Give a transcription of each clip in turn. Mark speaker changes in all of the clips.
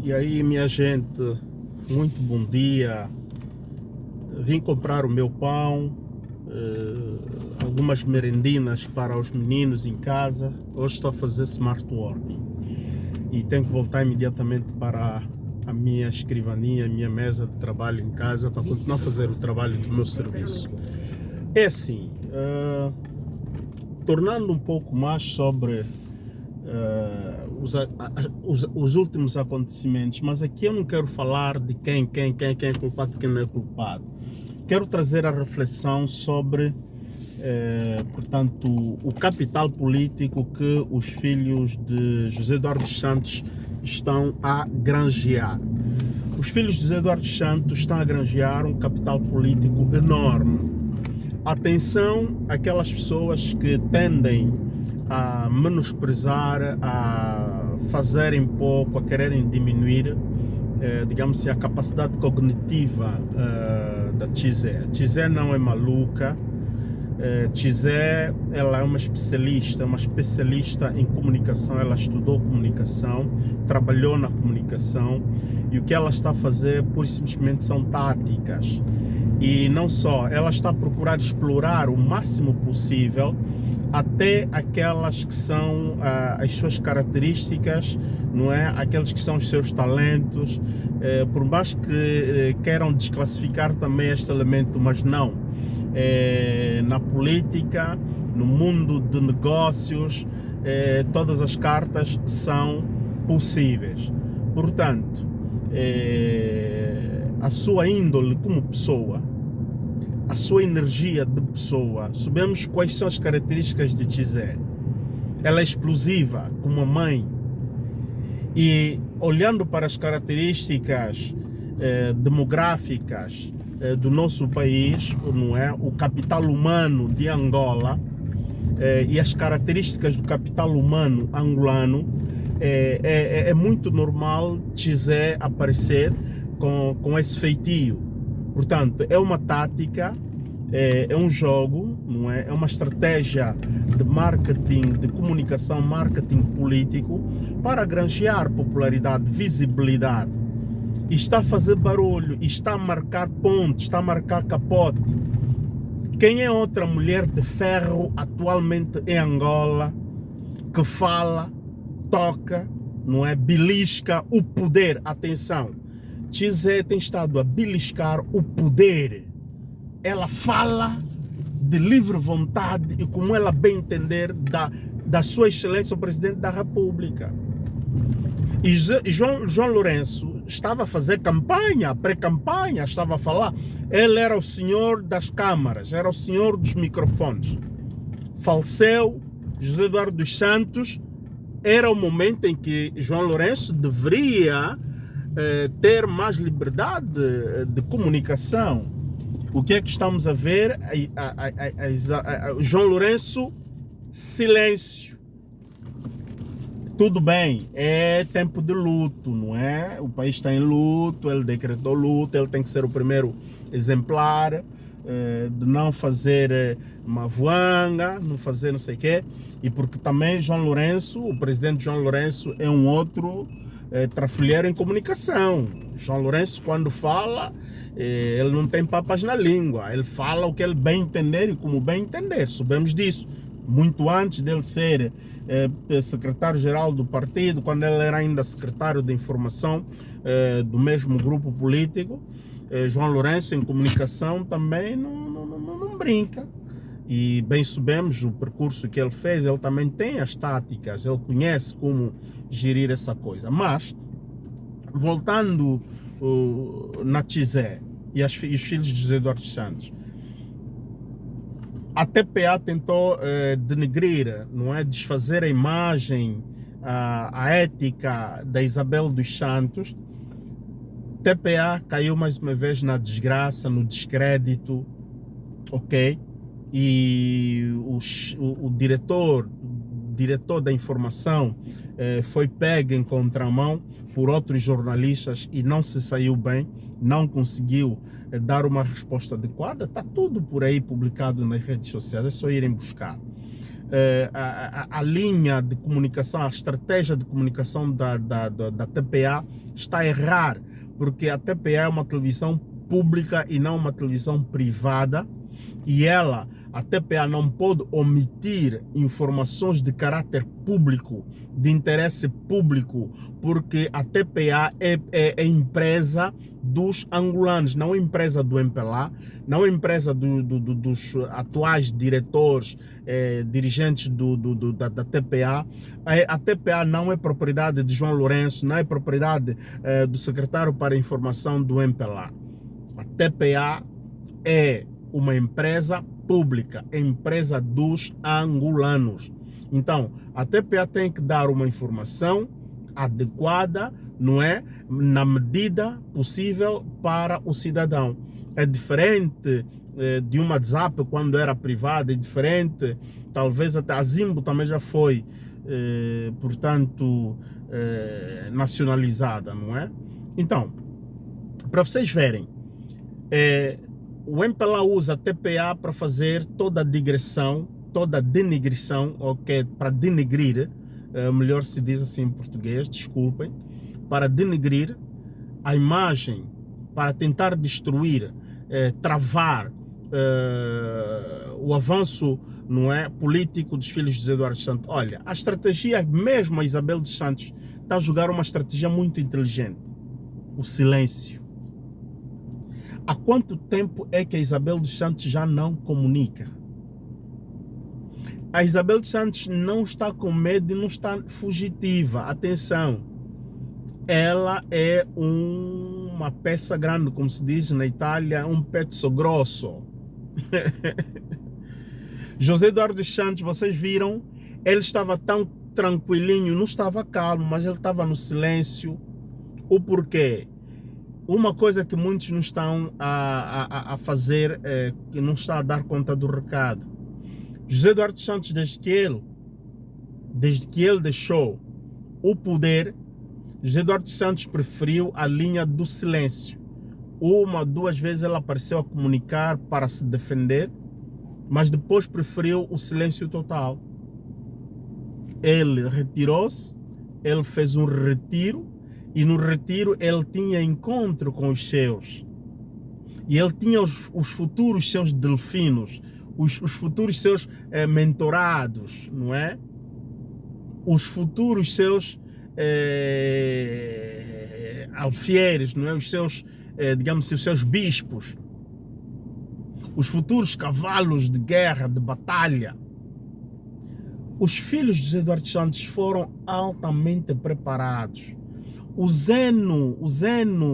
Speaker 1: E aí, minha gente, muito bom dia. Vim comprar o meu pão, algumas merendinas para os meninos em casa. Hoje estou a fazer smart working e tenho que voltar imediatamente para a minha escrivaninha, a minha mesa de trabalho em casa para continuar a fazer o trabalho do meu serviço. É assim, tornando um pouco mais sobre os últimos acontecimentos, mas aqui eu não quero falar de quem é culpado e quem não é culpado. Quero trazer a reflexão sobre, portanto, o capital político que os filhos de José Eduardo dos Santos estão a granjear. Os filhos de José Eduardo dos Santos estão a granjear um capital político enorme. Atenção àquelas pessoas que tendem a menosprezar, a fazerem pouco, a quererem diminuir, digamos assim, a capacidade cognitiva da Tizé. Tizé não é maluca. Tizé, ela é uma especialista em comunicação. Ela estudou comunicação, trabalhou na comunicação, e o que ela está a fazer pura e simplesmente são táticas. E não só, ela está a procurar explorar o máximo possível até aquelas que são as suas características, não é? Aqueles que são os seus talentos, por mais que queiram desclassificar também este elemento, mas não. Na política, no mundo de negócios, todas as cartas são possíveis. Portanto, a sua índole como pessoa, a sua energia de pessoa, sabemos quais são as características de Tizé. Ela é explosiva como a mãe, e olhando para as características demográficas do nosso país, não é? O capital humano de Angola e as características do capital humano angolano, é muito normal Tizé aparecer com esse feitio. Portanto, é uma tática, é um jogo, não é? É uma estratégia de marketing, de comunicação, marketing político, para granjear popularidade, visibilidade. E está a fazer barulho, e está a marcar pontos, está a marcar capote. Quem é outra mulher de ferro atualmente em Angola que fala, toca, não é? Belisca o poder? Atenção, Tizé tem estado a beliscar o poder. Ela fala de livre vontade e como ela bem entender da sua excelência o presidente da República. E João Lourenço estava a fazer campanha, pré-campanha, estava a falar. Ele era o senhor das câmaras, era o senhor dos microfones. Faleceu José Eduardo dos Santos. Era o momento em que João Lourenço deveria ter mais liberdade de comunicação. O que é que estamos a ver? João Lourenço, silêncio. Tudo bem, é tempo de luto, não é? O país está em luto, ele decretou luto, ele tem que ser o primeiro exemplar de não fazer uma voanga, não fazer não sei o quê. E porque também João Lourenço, o presidente João Lourenço, é um outro trafilheiro em comunicação. João Lourenço, quando fala, ele não tem papas na língua, ele fala o que ele bem entender e como bem entender, sabemos disso. Muito antes dele ser secretário-geral do partido, quando ele era ainda secretário de informação do mesmo grupo político, João Lourenço em comunicação também não brinca. E bem sabemos o percurso que ele fez, ele também tem as táticas, ele conhece como gerir essa coisa. Mas, voltando na Tizé e os filhos de José Eduardo dos Santos, a TPA tentou denegrir, não é? Desfazer a imagem, a ética da Isabel dos Santos. TPA caiu mais uma vez na desgraça, no descrédito, ok? E o diretor da informação foi pego em contramão por outros jornalistas e não se saiu bem, não conseguiu dar uma resposta adequada. Está tudo por aí publicado nas redes sociais, é só irem buscar. a linha de comunicação, a estratégia de comunicação da TPA está a errar, porque a TPA é uma televisão pública e não uma televisão privada, e a TPA não pode omitir informações de caráter público, de interesse público, porque a TPA é empresa dos angolanos, não é empresa do MPLA, não é empresa dos atuais diretores, dirigentes da TPA. A TPA não é propriedade de João Lourenço, não é propriedade do secretário para a informação do MPLA. A TPA é uma empresa pública, empresa dos angolanos. Então, a TPA tem que dar uma informação adequada, não é? Na medida possível para o cidadão. É diferente de uma WhatsApp quando era privada, é diferente, talvez até a Zimbo também já foi, portanto, nacionalizada, não é? Então, para vocês verem, o MPLA usa a TPA para fazer toda a digressão, toda a denigrição, okay, para denegrir, melhor se diz assim em português, desculpem, para denegrir a imagem, para tentar destruir, travar o avanço, não é, político dos filhos de José Eduardo dos Santos. Olha, a estratégia, mesmo a Isabel dos Santos, está a jogar uma estratégia muito inteligente: o silêncio. Há quanto tempo é que a Isabel dos Santos já não comunica? A Isabel dos Santos não está com medo e não está fugitiva. Atenção, ela é uma peça grande, como se diz na Itália, um pezzo grosso. José Eduardo dos Santos, vocês viram, ele estava tão tranquilinho, não estava calmo, mas ele estava no silêncio. O porquê? Uma coisa que muitos não estão a fazer, que não está a dar conta do recado. José Eduardo dos Santos, desde que ele deixou o poder, José Eduardo dos Santos preferiu a linha do silêncio. Uma, duas vezes ele apareceu a comunicar para se defender, mas depois preferiu o silêncio total. Ele retirou-se, ele fez um retiro, e no retiro ele tinha encontro com os seus. E ele tinha os futuros seus delfinos, os futuros seus mentorados, não é? Os futuros seus alfieres, não é? Os seus, digamos, os seus bispos. Os futuros cavalos de guerra, de batalha. Os filhos de José Eduardo dos Santos foram altamente preparados. O Zeno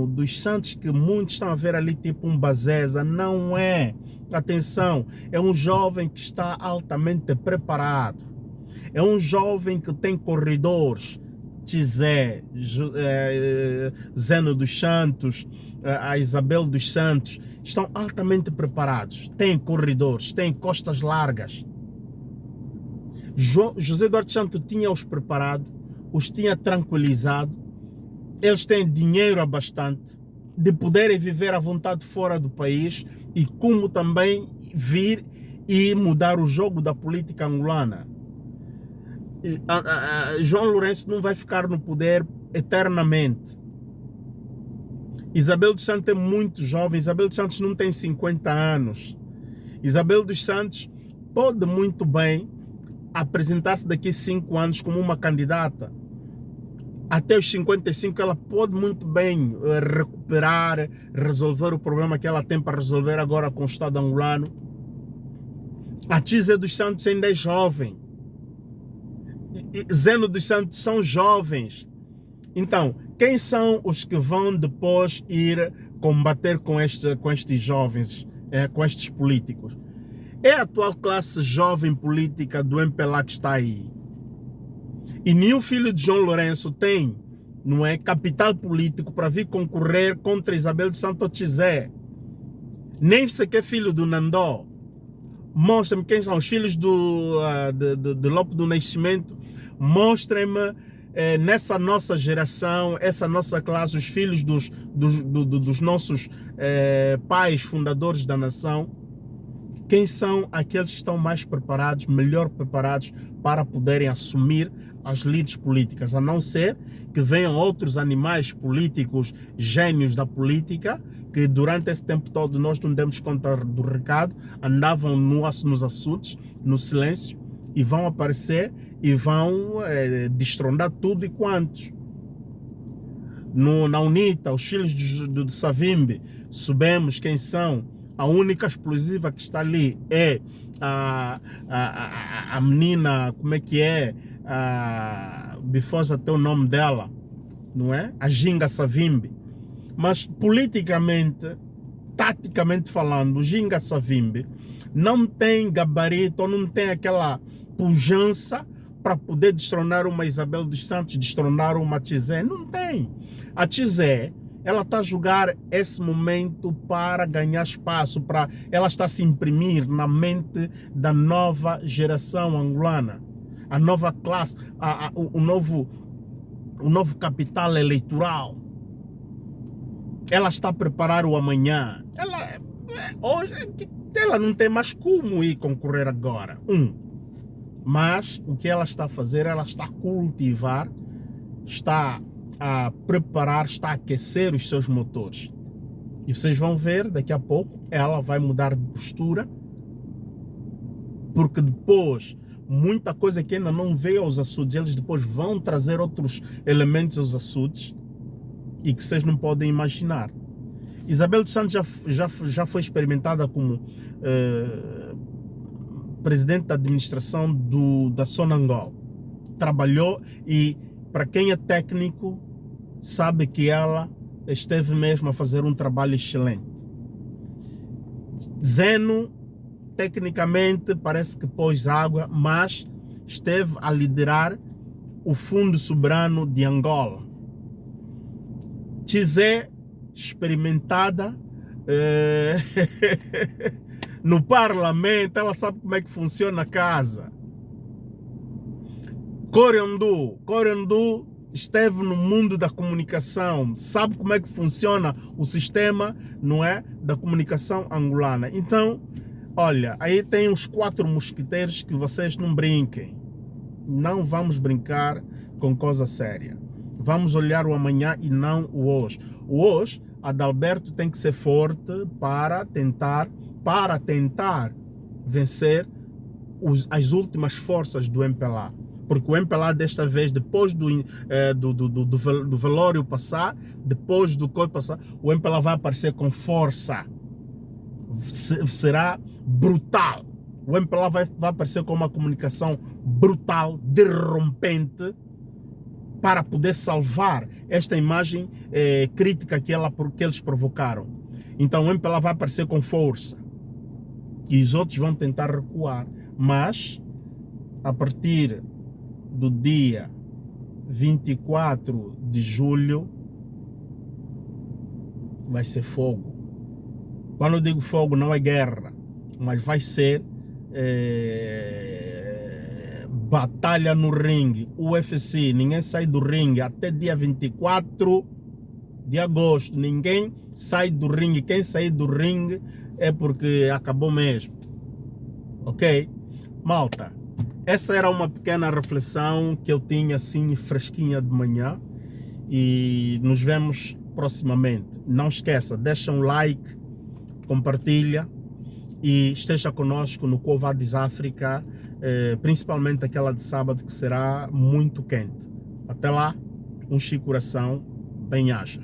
Speaker 1: dos Santos, que muitos estão a ver ali tipo um Bazeza, não é. Atenção, é um jovem que está altamente preparado. É um jovem que tem corredores. Tizé, Zeno dos Santos, a Isabel dos Santos, estão altamente preparados. Têm corredores, têm costas largas. José Eduardo dos Santos tinha-os preparado, os tinha tranquilizado. Eles têm dinheiro a bastante de poderem viver à vontade fora do país e como também vir e mudar o jogo da política angolana. João Lourenço não vai ficar no poder eternamente. Isabel dos Santos é muito jovem. Isabel dos Santos não tem 50 anos. Isabel dos Santos pode muito bem apresentar-se daqui a 5 anos como uma candidata. Até os 55 ela pode muito bem recuperar, resolver o problema que ela tem para resolver agora com o Estado angolano. A Tizé dos Santos ainda é jovem. Zeno dos Santos são jovens. Então, quem são os que vão depois ir combater com estes jovens, com estes políticos? É a atual classe jovem política do MPLA que está aí. E nenhum filho de João Lourenço tem, não é, capital político para vir concorrer contra Isabel dos Santos Tizé. Nem sequer filho do Nandó. Mostra-me quem são os filhos de Lope do Nascimento. Mostrem-me nessa nossa geração, essa nossa classe, os filhos dos nossos pais fundadores da nação. quem são aqueles que estão mais preparados, melhor preparados para poderem assumir as lides políticas, a não ser que venham outros animais políticos, gênios da política, que durante esse tempo todo nós não demos conta do recado, andavam nos assuntos, no silêncio, e vão aparecer e vão destrondar tudo e quantos. Na UNITA, os filhos de Savimbi, soubemos quem são. A única explosiva que está ali é a menina, como é que é? Bifosa até o nome dela, não é? A Ginga Savimbi. Mas politicamente, taticamente falando, o Ginga Savimbi não tem gabarito, ou não tem aquela pujança para poder destronar uma Isabel dos Santos, destronar uma Tizé. Não tem. A Tizé, ela está a jogar esse momento para ganhar espaço, ela está a se imprimir na mente da nova geração angolana, a nova classe, o novo capital eleitoral. Ela está a preparar o amanhã. Hoje ela não tem mais como ir concorrer agora. Mas o que ela está a fazer, ela está a cultivar, está a preparar, está a aquecer os seus motores. E vocês vão ver, daqui a pouco, ela vai mudar de postura, porque depois, muita coisa que ainda não veio aos açudes, eles depois vão trazer outros elementos aos açudes, e que vocês não podem imaginar. Isabel dos Santos já foi experimentada como presidente da administração da Sonangol. Trabalhou e, para quem é técnico, sabe que ela esteve mesmo a fazer um trabalho excelente. Zeno, tecnicamente, parece que pôs água, mas esteve a liderar o Fundo Soberano de Angola. Tizé, experimentada no parlamento, ela sabe como é que funciona a casa. Corondu esteve no mundo da comunicação, sabe como é que funciona o sistema, não é, da comunicação angolana. Então, olha, aí tem os 4 mosquiteiros que vocês não brinquem. Não vamos brincar com coisa séria. Vamos olhar o amanhã e não o hoje. O hoje, Adalberto tem que ser forte para tentar vencer as últimas forças do MPLA. Porque o MPLA desta vez, depois do velório passar, depois do coi passar, o MPLA vai aparecer com força. Será brutal. O MPLA vai aparecer com uma comunicação brutal, derrompente, para poder salvar esta imagem crítica que eles provocaram. Então o MPLA vai aparecer com força e os outros vão tentar recuar, mas a partir do dia 24 de julho vai ser fogo. Quando eu digo fogo, não é guerra, mas vai ser batalha no ringue. UFC, ninguém sai do ringue até dia 24 de agosto. Ninguém sai do ringue. Quem sair do ringue é porque acabou mesmo. Ok? Malta, essa era uma pequena reflexão que eu tinha assim fresquinha de manhã. E nos vemos proximamente. Não esqueça, deixa um like, compartilha e esteja conosco no Covadis África, principalmente aquela de sábado, que será muito quente. Até lá, um chicoração, bem-aja.